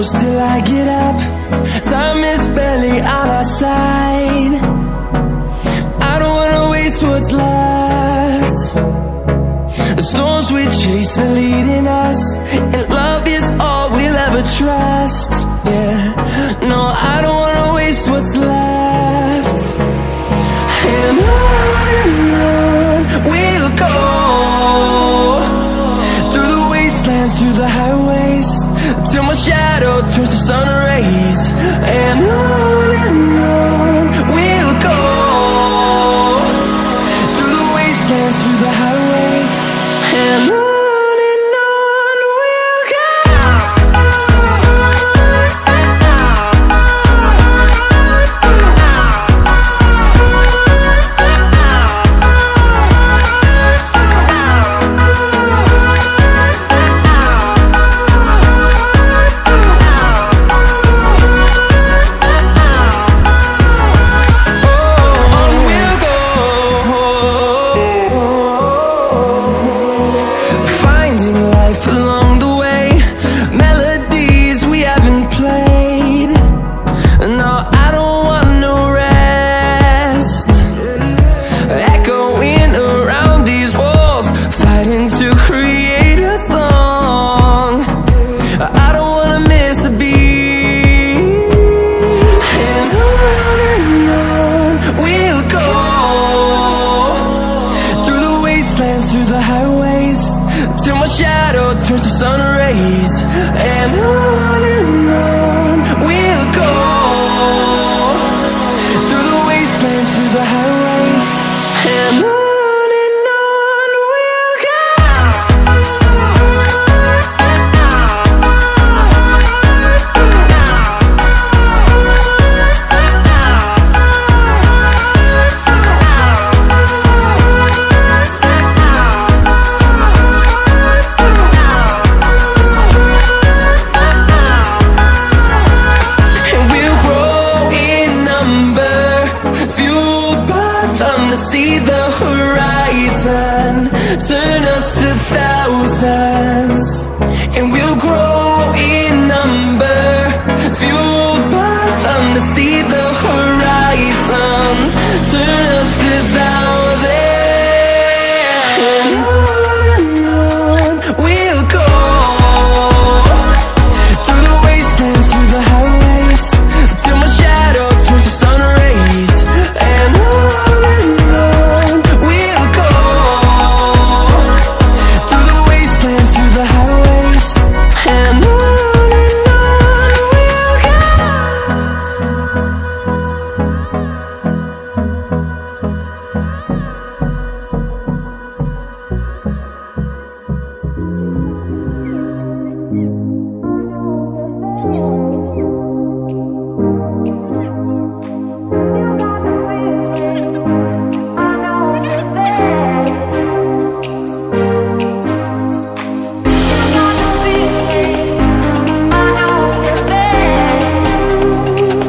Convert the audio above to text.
close till I get up. Time is barely on our side. I don't wanna waste what's left. The storms we chase are leading us, and love is all we'll ever trust. Yeah, no, I don't wanna waste what's left. And on we'll go, through the wastelands, through the highways, till my shadow turns to sun rays. And on we'll go, through the wastelands, through the highways, and on we'll go. Through the highways, till my shadow turns to sun rays. And